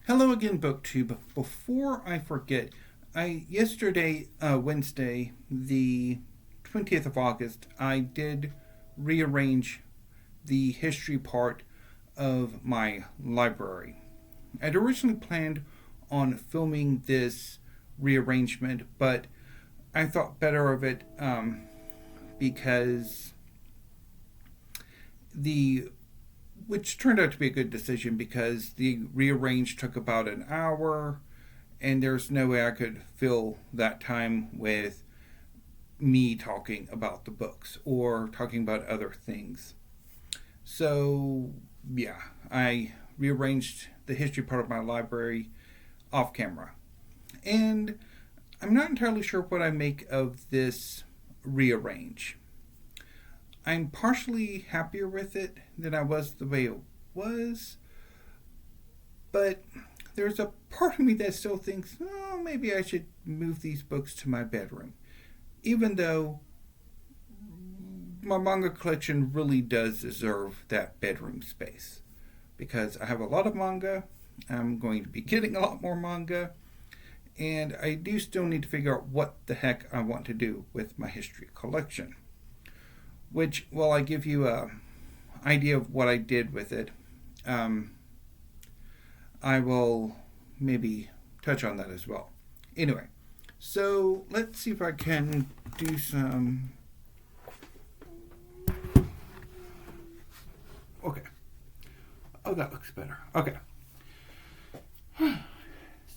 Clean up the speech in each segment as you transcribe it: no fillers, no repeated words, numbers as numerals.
Hello again, BookTube. Before I forget, yesterday, Wednesday, the 20th of August, I did rearrange the history part of my library. I'd originally planned on filming this rearrangement, but I thought better of it because the which turned out to be a good decision because the rearrange took about an hour, and there's no way I could fill that time with me talking about the books or talking about other things. So, yeah, I rearranged the history part of my library off camera. And I'm not entirely sure what I make of this rearrange. I'm partially happier with it than I was the way it was, but there's a part of me that still thinks, oh, maybe I should move these books to my bedroom, even though my manga collection really does deserve that bedroom space, because I have a lot of manga, I'm going to be getting a lot more manga, and I do still need to figure out what the heck I want to do with my history collection. Which, while I give you an idea of what I did with it, I will maybe touch on that as well. Anyway, so let's see if I can do some. Okay. Oh, that looks better. Okay.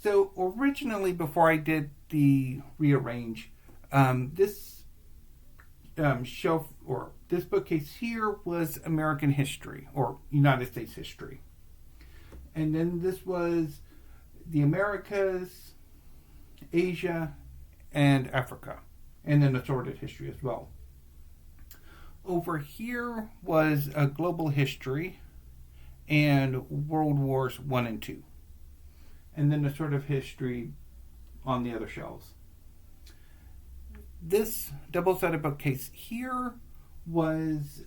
So originally, before I did the rearrange, this shelf or this bookcase here was American history or United States history. And then this was the Americas, Asia, and Africa. And then assorted history as well. Over here was a global history and World Wars 1 and 2. And then assorted history on the other shelves. This double-sided bookcase here was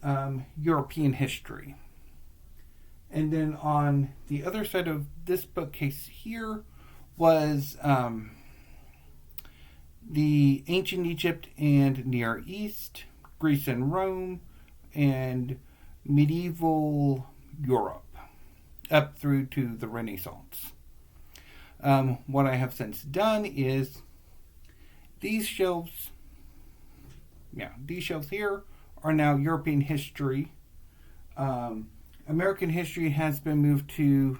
European history. And then on the other side of this bookcase here was the ancient Egypt and Near East, Greece and Rome, and medieval Europe, up through to the Renaissance. What I have since done is these shelves here are now European history. American history has been moved to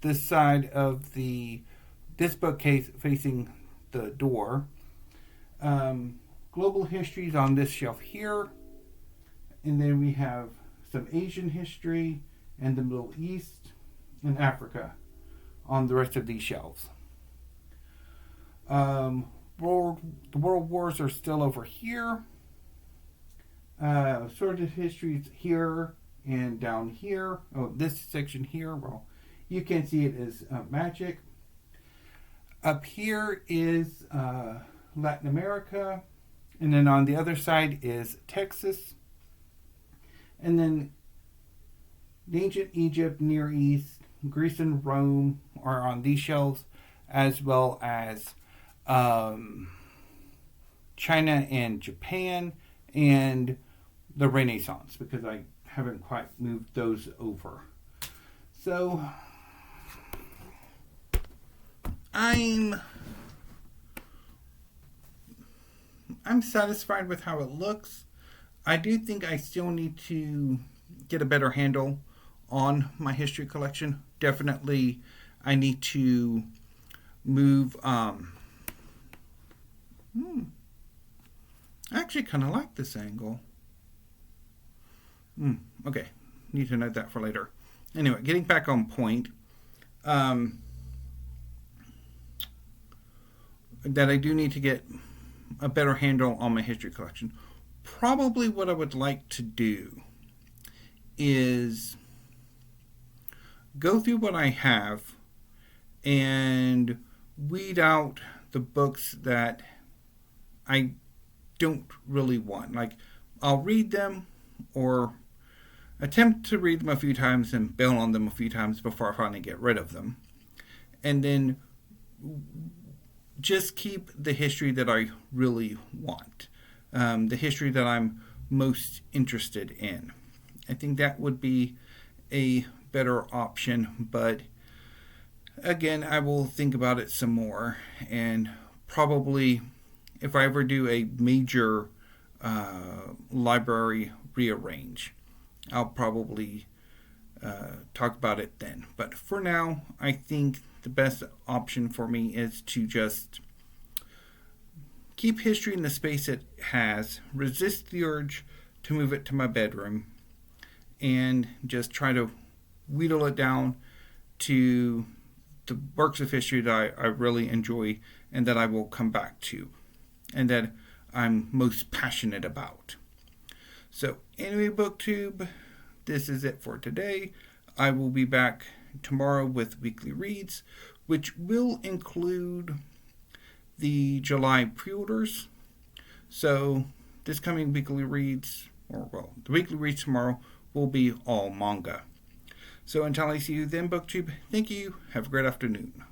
this side of this bookcase facing the door. Global history is on this shelf here. And then we have some Asian history and the Middle East and Africa on the rest of these shelves. The World Wars are still over here. Sorted histories here and down here. Oh, this section here, well, you can see it as magic. Up here is Latin America. And then on the other side is Texas. And then ancient Egypt, Near East, Greece and Rome are on these shelves, as well as China and Japan and the Renaissance, because I haven't quite moved those over. So I'm satisfied with how it looks. I do think I still need to get a better handle on my history collection. Definitely I need to move I actually kind of like this angle. Okay, need to note that for later. Anyway, getting back on point, that I do need to get a better handle on my history collection. Probably what I would like to do is go through what I have and weed out the books that I don't really want. Like, I'll read them or attempt to read them a few times and bail on them a few times before I finally get rid of them. and then just keep the history that I really want, the history that I'm most interested in. I think that would be a better option, but again, I will think about it some more, and probably if I ever do a major library rearrange, I'll probably talk about it then. But for now, I think the best option for me is to just keep history in the space it has, resist the urge to move it to my bedroom, and just try to wheedle it down to the works of history that I really enjoy and that I will come back to and that I'm most passionate about. So, anyway, BookTube, this is it for today. I will be back tomorrow with weekly reads, which will include the July pre-orders. So, this coming weekly reads, the weekly reads tomorrow will be all manga. So until I see you then, BookTube, thank you. Have a great afternoon.